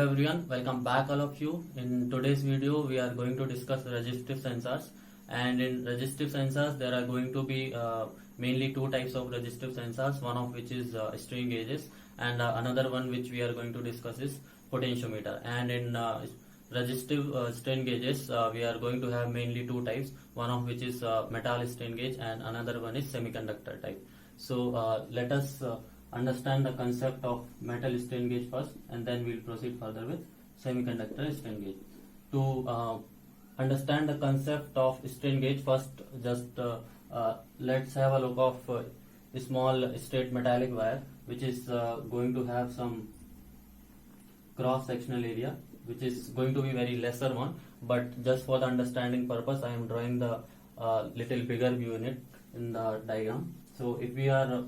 everyone, welcome back all of you. In today's video we are going to discuss resistive sensors, and in resistive sensors there are going to be mainly two types of resistive sensors, one of which is strain gauges, and another one which we are going to discuss is potentiometer. And in resistive strain gauges we are going to have mainly two types, one of which is metal strain gauge and another one is semiconductor type. So let us understand the concept of metal strain gauge first, and then we'll proceed further with semiconductor strain gauge. To understand the concept of strain gauge, first just let's have a look of a small straight metallic wire which is going to have some cross sectional area, which is going to be very lesser one, but just for the understanding purpose I am drawing the little bigger view in it in the diagram. So if we are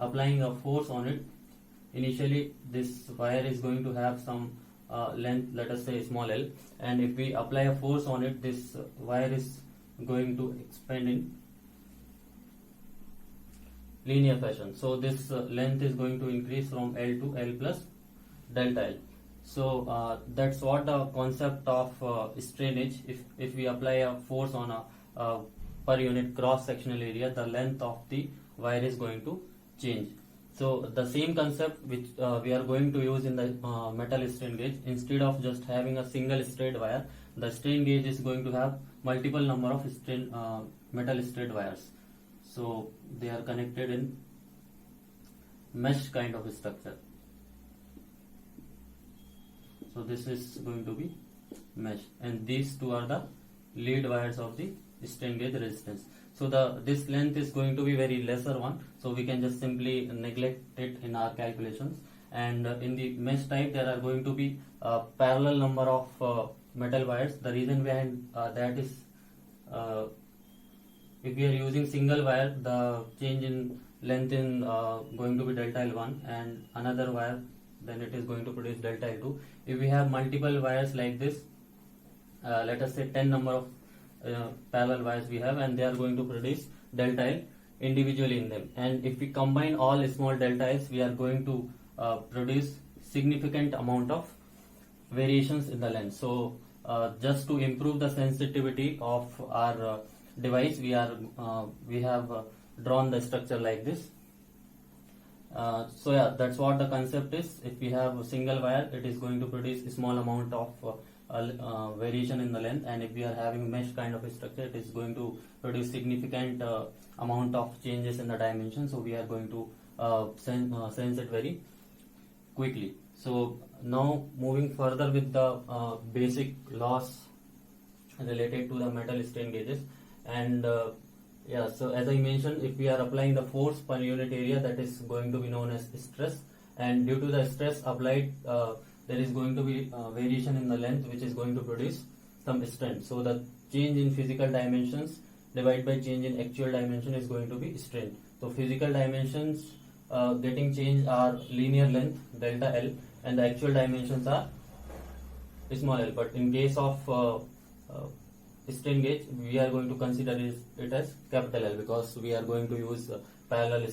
applying a force on it, initially this wire is going to have some length, let us say small l, and if we apply a force on it, this wire is going to expand in linear fashion. So this length is going to increase from L to L plus delta L. So that's what the concept of strainage. If we apply a force on a per unit cross sectional area, the length of the wire is going to change. So the same concept which we are going to use in the metal strain gauge, instead of just having a single straight wire, the strain gauge is going to have multiple number of metal straight wires. So they are connected in mesh kind of structure. So this is going to be mesh, and these two are the lead wires of the strain gauge resistance. So this length is going to be very lesser one, so we can just simply neglect it in our calculations. And in the mesh type there are going to be a parallel number of metal wires. The reason behind that is if we are using single wire, the change in length in going to be delta L1, and another wire, then it is going to produce delta L2. If we have multiple wires like this, let us say 10 number of parallel wires we have, and they are going to produce delta L individually in them, and if we combine all small delta L's, we are going to produce significant amount of variations in the length. So just to improve the sensitivity of our device, we have drawn the structure like this. So yeah, that's what the concept is. If we have a single wire, it is going to produce a small amount of variation in the length, and if we are having mesh kind of a structure, it is going to produce significant amount of changes in the dimension. So we are going to sense it very quickly. So now moving further with the basic laws related to the metal strain gauges, and yeah, so as I mentioned, if we are applying the force per unit area, that is going to be known as stress, and due to the stress applied, there is going to be variation in the length which is going to produce some strain. So the change in physical dimensions divided by change in actual dimension is going to be strain. So physical dimensions getting changed are linear length delta L, and the actual dimensions are small l. But in case of strain gauge, we are going to consider it as capital L, because we are going to use parallel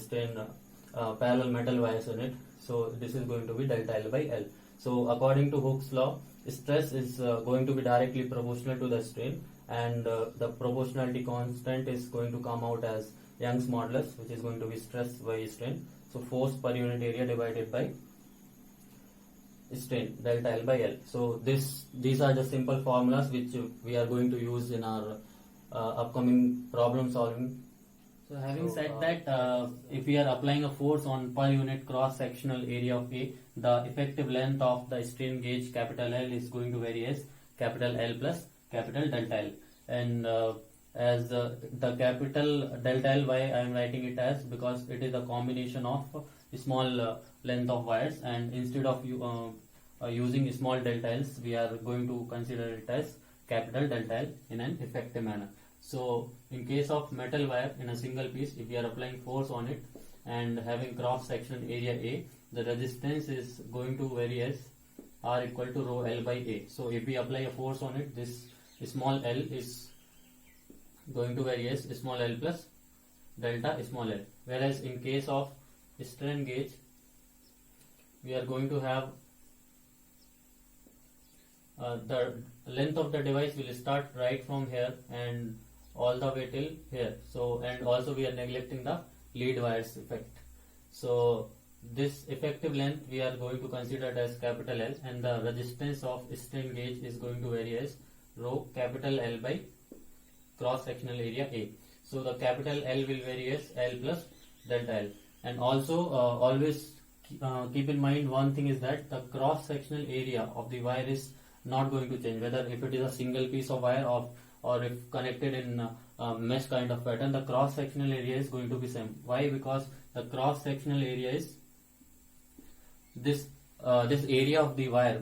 metal wires in it. So this is going to be delta L by L. So according to Hooke's law, stress is going to be directly proportional to the strain, and the proportionality constant is going to come out as Young's modulus, which is going to be stress by strain. So force per unit area divided by strain delta L by L. So these are the simple formulas which we are going to use in our upcoming problem solving. So having said that, if we are applying a force on per unit cross sectional area of A, the effective length of the strain gauge capital L is going to vary as capital L plus capital delta L. And as the capital delta L, why I am writing it as, because it is a combination of small length of wires, and instead of using small delta L's, we are going to consider it as capital delta L in an effective manner. So in case of metal wire in a single piece, if we are applying force on it and having cross sectional area A, the resistance is going to vary as R equal to rho L by A. So if we apply a force on it, this small l is going to vary as small l plus delta small l. Whereas in case of strain gauge, we are going to have the length of the device will start right from here and all the way till here. So, and also we are neglecting the lead wires effect. So this effective length we are going to consider it as capital L, and the resistance of strain gauge is going to vary as rho capital L by cross sectional area A. So the capital L will vary as L plus delta L. And also always keep in mind one thing is that the cross sectional area of the wire is not going to change, whether if it is a single piece of wire or if connected in mesh kind of pattern, the cross sectional area is going to be same. Why? Because the cross sectional area is this area of the wire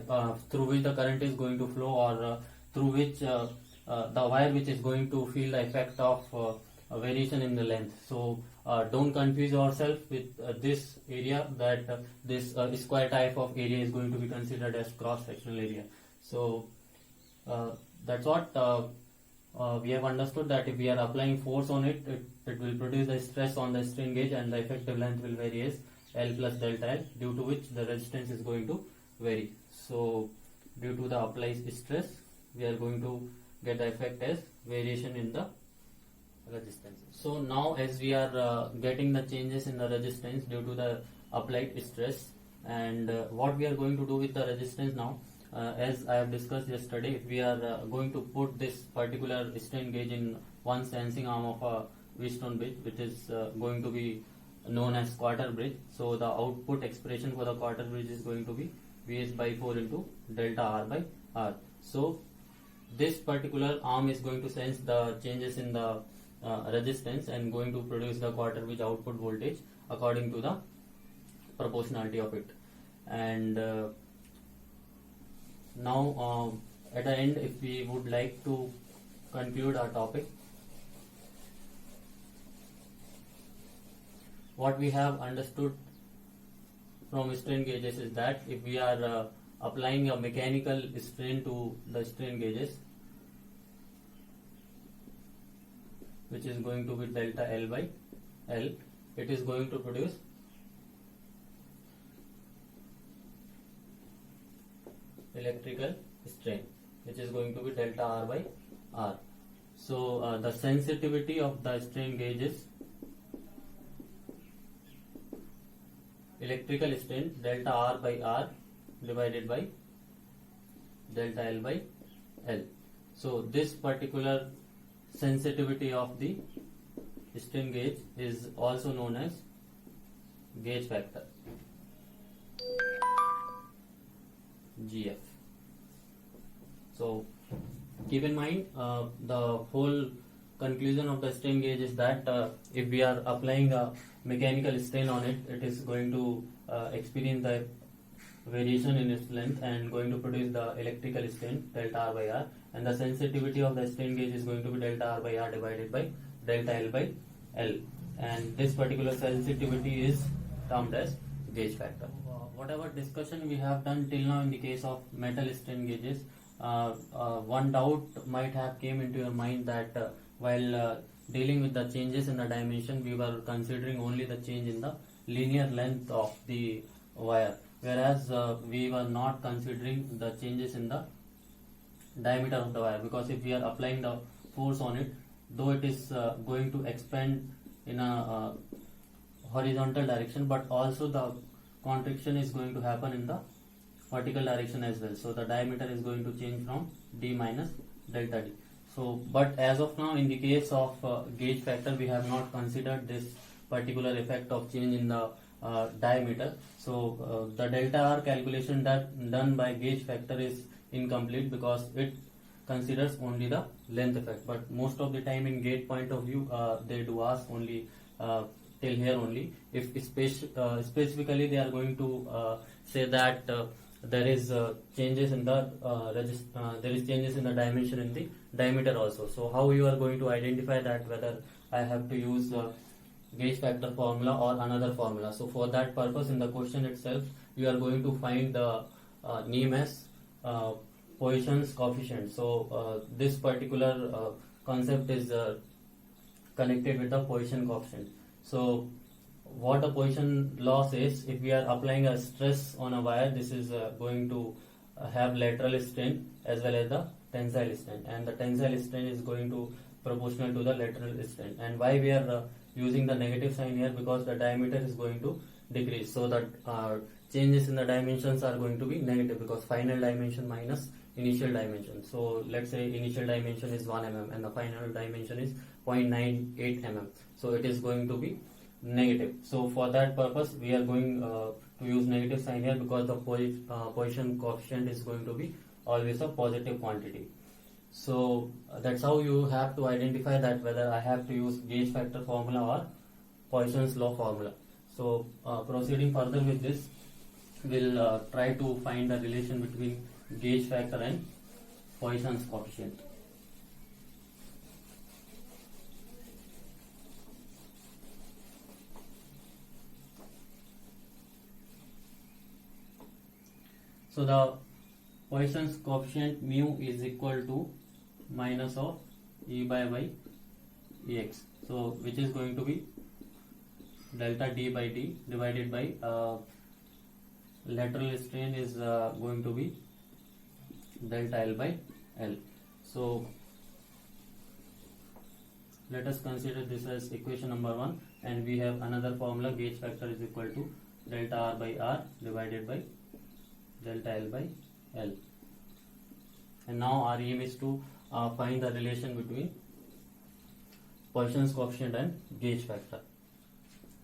through which the current is going to flow, or through which the wire which is going to feel the effect of a variation in the length. So don't confuse yourself with this area, that this square type of area is going to be considered as cross sectional area. So that's what we have understood, that if we are applying force on it, it will produce a stress on the strain gauge, and the effective length will vary as L plus delta L, due to which the resistance is going to vary. So due to the applied stress, we are going to get the effect as variation in the resistance. So now as we are getting the changes in the resistance due to the applied stress, and what we are going to do with the resistance now, as I have discussed yesterday, if we are going to put this particular strain gauge in one sensing arm of a Wheatstone bridge, which is going to be known as quarter bridge. So the output expression for the quarter bridge is going to be Vs by 4 into delta R by R. So this particular arm is going to sense the changes in the resistance and going to produce the quarter bridge output voltage according to the proportionality of it. And now at the end, if we would like to conclude our topic, what we have understood from strain gauges is that if we are applying a mechanical strain to the strain gauges, which is going to be delta L by L, it is going to produce electrical strain, which is going to be delta R by R. So the sensitivity of the strain gauge is electrical strain delta R by R divided by delta L by L. So this particular sensitivity of the strain gauge is also known as gauge factor, GF. So keep in mind the whole conclusion of the strain gauge is that if we are applying a mechanical strain on it, it is going to experience the variation in its length and going to produce the electrical strain delta R by R, and the sensitivity of the strain gauge is going to be delta R by R divided by delta L by L, and this particular sensitivity is termed as gauge factor. Whatever discussion we have done till now in the case of metal strain gauges, one doubt might have came into your mind that while dealing with the changes in the dimension, we were considering only the change in the linear length of the wire, whereas we were not considering the changes in the diameter of the wire, because if we are applying the force on it, though it is going to expand in a horizontal direction, but also the contraction is going to happen in the vertical direction as well. So the diameter is going to change from d minus delta d. So but as of now, in the case of gauge factor, we have not considered this particular effect of change in the diameter. So the delta R calculation that done by gauge factor is incomplete, because it considers only the length effect. But most of the time in gauge point of view, they do ask only till here only. If specifically they are going to say that there is changes in the there is changes in the dimension in the diameter also. So how you are going to identify that, whether I have to use gauge factor formula or another formula? So for that purpose, in the question itself, you are going to find the name as Poisson's coefficient. So this particular concept is connected with the Poisson coefficient. So what a Poisson law says, if we are applying a stress on a wire, this is going to have lateral strain as well as the tensile strain, and the tensile strain is going to proportional to the lateral strain. And why we are using the negative sign here? Because the diameter is going to decrease, so that changes in the dimensions are going to be negative, because final dimension minus initial dimension. So let's say initial dimension is 1 mm and the final dimension is 0.98 mm, so it is going to be negative. So for that purpose we are going to use negative sign here, because the position coefficient is going to be always a positive quantity. So that's how you have to identify that whether I have to use gauge factor formula or Poisson's law formula. So proceeding further with this, we'll try to find the relation between gauge factor and Poisson's coefficient. So the Poisson's coefficient mu is equal to minus of E by y Ex. So which is going to be delta D by D divided by lateral strain is going to be delta L by L. So let us consider this as equation number 1, and we have another formula: gauge factor is equal to delta R by R divided by delta L by L. And now our aim is to find the relation between Poisson's coefficient and gauge factor.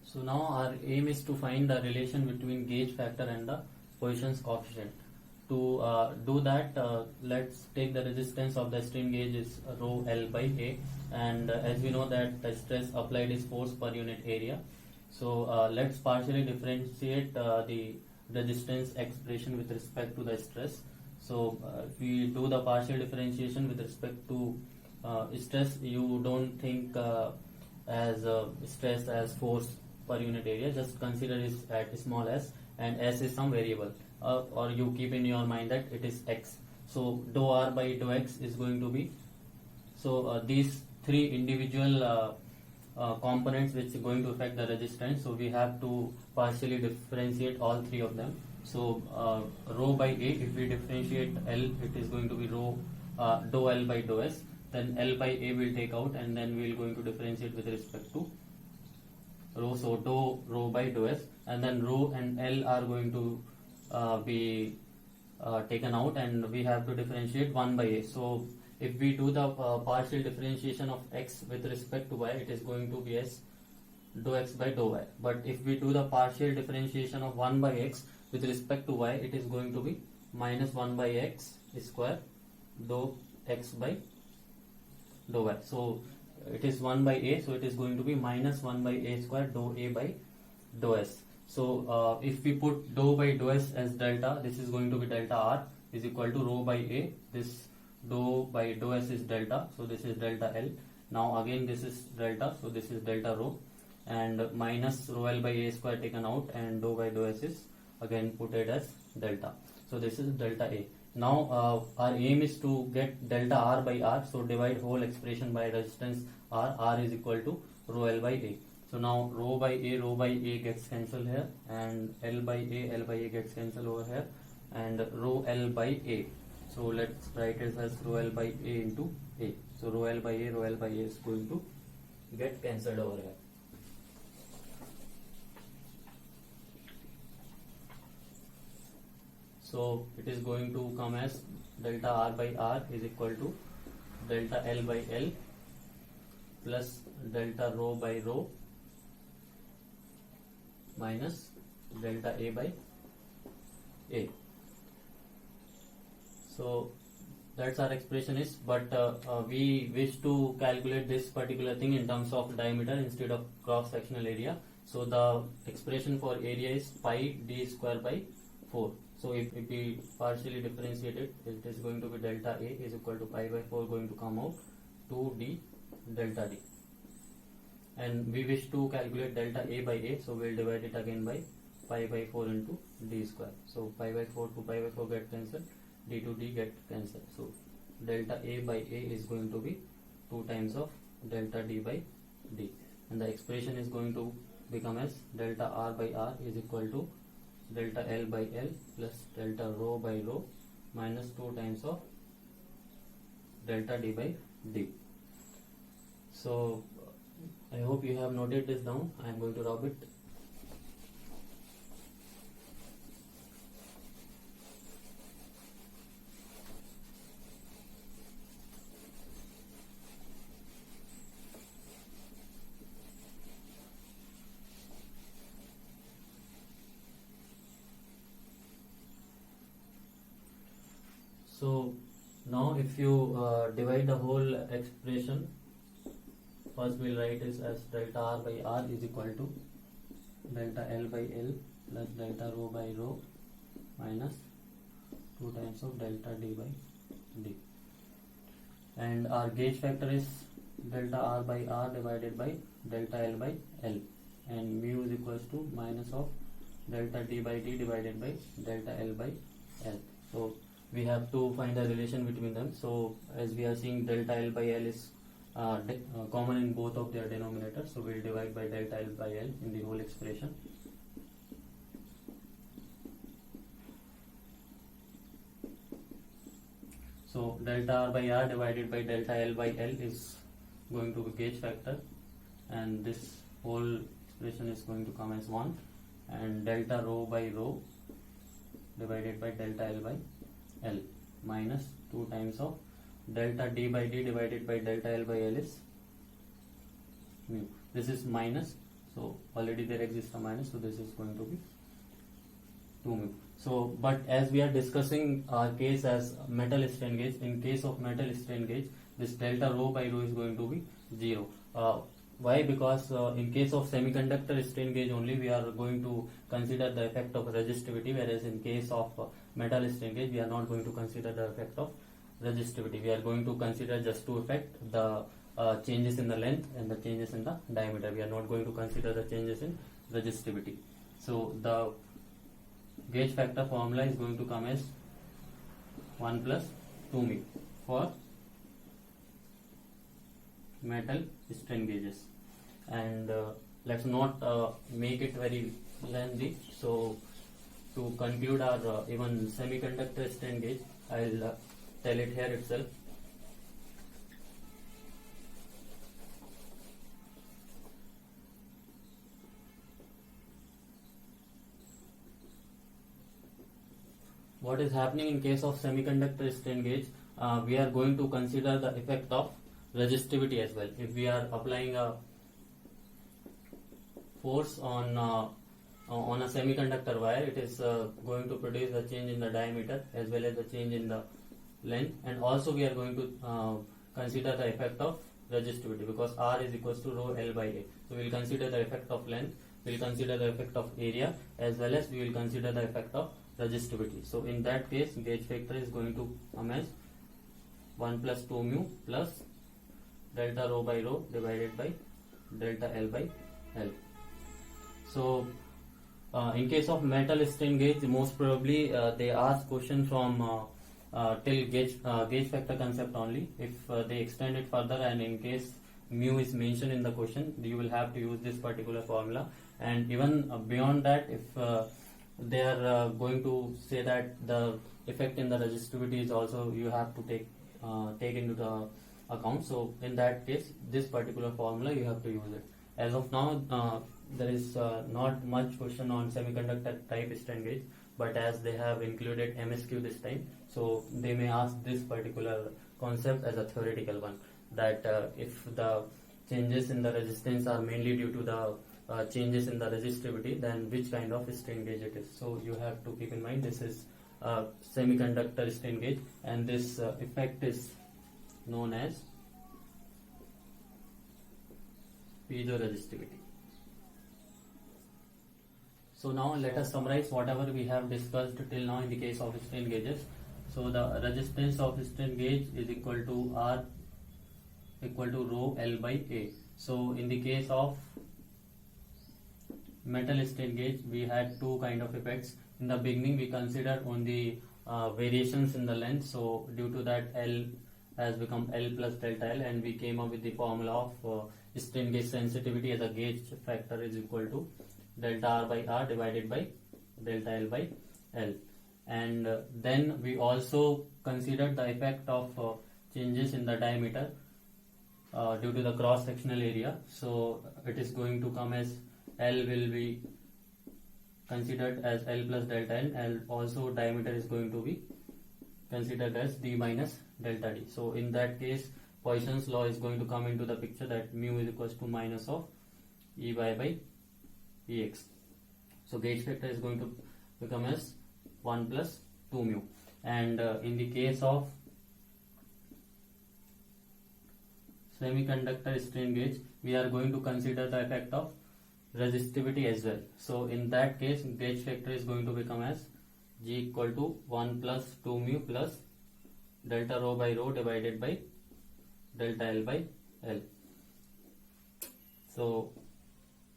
So now our aim is to find the relation between gauge factor and the Poisson's coefficient. To do that, let's take the resistance of the strain gauge is rho L by A, and as we know that the stress applied is force per unit area. So let's partially differentiate the resistance expression with respect to the stress. So if we do the partial differentiation with respect to stress, you don't think as stress as force per unit area, just consider it at small s, and s is some variable, or you keep in your mind that it is x. So dou r by dou x is going to be, so these three individual components which are going to affect the resistance, so we have to partially differentiate all three of them. So rho by A, if we differentiate L, it is going to be rho dou L by dou S. Then L by A will take out, and then we are going to differentiate with respect to rho. So dou rho by dou S, and then rho and L are going to be taken out, and we have to differentiate 1 by A. So if we do the partial differentiation of x with respect to y, it is going to be as dou x by dou y. But if we do the partial differentiation of 1 by x with respect to y, it is going to be minus 1 by x square dou x by dou y. So it is 1 by a, so it is going to be minus 1 by a square dou a by dou s. So if we put dou by dou s as delta, this is going to be delta r is equal to rho by a. This dou by dou s is delta, so this is delta L. Now again this is delta, so this is delta rho, and minus rho L by a square taken out, and dou by dou s is again put it as delta. So this is delta A. Now our aim is to get delta R by R, so divide whole expression by resistance R. R is equal to rho L by A. So now rho by A gets cancelled here, and L by A gets cancelled over here, and rho L by A. So let's write it as rho L by A into A. So rho L by A is going to get cancelled over here. So it is going to come as delta R by R is equal to delta L by L plus delta rho by rho minus delta A by A. So that's our expression is, but we wish to calculate this particular thing in terms of diameter instead of cross sectional area. So the expression for area is pi d square by 4. So if we partially differentiate it, it is going to be delta A is equal to pi by 4 going to come out 2d delta d. And we wish to calculate delta A by A, so we'll divide it again by pi by 4 into d square. So pi by 4 to pi by 4 get cancelled, d to d get cancelled. So delta A by A is going to be 2 times of delta d by d. And the expression is going to become as delta R by R is equal to delta L by L plus delta rho by rho minus 2 times of delta d by d. So I hope you have noted this down. I am going to rub it. So now if you divide the whole expression, first we'll write this as delta R by R is equal to delta L by L plus delta rho by rho minus 2 times of delta D by D. And our gauge factor is delta R by R divided by delta L by L, and mu is equals to minus of delta D by D divided by delta L by L. So we have to find the relation between them. So as we are seeing, delta L by L is common in both of their denominators, so we'll divide by delta L by L in the whole expression. So delta R by R divided by delta L by L is going to be gauge factor, and this whole expression is going to come as 1, and delta rho by rho divided by delta L by L minus 2 times of delta D by D divided by delta L by L is mu. This is minus, so already there exists a minus, so this is going to be 2 mu. So but as we are discussing our case as metal strain gauge, in case of metal strain gauge, this delta rho by rho is going to be 0. Why? Because in case of semiconductor strain gauge only we are going to consider the effect of resistivity, whereas in case of metal strain gauge we are not going to consider the effect of resistivity. We are going to consider just to affect the changes in the length and the changes in the diameter. We are not going to consider the changes in resistivity. So the gauge factor formula is going to come as 1 plus 2 mu for metal strain gauges. And let's not make it very lengthy. So to conclude our even semiconductor strain gauge, I'll tell it here itself. What is happening in case of semiconductor strain gauge? We are going to consider the effect of resistivity as well. If we are applying a force on a semiconductor wire, it is going to produce a change in the diameter as well as the change in the length, and also we are going to consider the effect of resistivity, because R is equals to rho L by A. So we will consider the effect of length, we will consider the effect of area, as well as we will consider the effect of resistivity. So in that case, gauge factor is going to come as 1 plus 2 mu plus delta rho by rho divided by delta L by L. So in case of metal strain gauge, most probably they ask question from till gauge factor concept only. If they extend it further, and in case mu is mentioned in the question, you will have to use this particular formula. And even beyond that, if they are going to say that the effect in the resistivity is also you have to take into the account. So in that case, this particular formula you have to use it. As of now, there is not much question on semiconductor type strain gauge, but as they have included MSQ this time, so they may ask this particular concept as a theoretical one, that if the changes in the resistance are mainly due to the changes in the resistivity, then which kind of strain gauge it is. So you have to keep in mind this is semiconductor strain gauge, and this effect is known as piezoresistivity. So now let us summarize whatever we have discussed till now in the case of strain gauges. So the resistance of strain gauge is equal to R equal to rho L by A. So in the case of metal strain gauge, we had two kind of effects. In the beginning, we considered only variations in the length. So due to that, L has become L plus delta L, and we came up with the formula of strain gauge sensitivity as a gauge factor is equal to delta R by R divided by delta L by L. and then we also considered the effect of changes in the diameter due to the cross sectional area. So it is going to come as L will be considered as L plus delta L, and also diameter is going to be considered as d minus delta d. So in that case, Poisson's law is going to come into the picture, that mu is equals to minus of Ey by Ex. So gauge factor is going to become as 1 plus 2 mu. And in the case of semiconductor strain gauge, we are going to consider the effect of resistivity as well. So in that case, gauge factor is going to become as G equal to 1 plus 2 mu plus delta rho by rho divided by delta L by L. So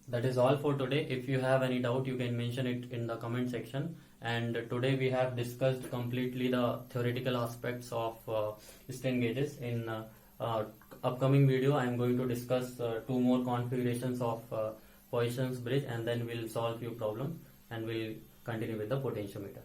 that is all for today. If you have any doubt, you can mention it in the comment section. And today we have discussed completely the theoretical aspects of strain gauges. In upcoming video, I am going to discuss 2 more configurations of Poisson's bridge, and then we'll solve few problems and we'll continue with the potentiometer.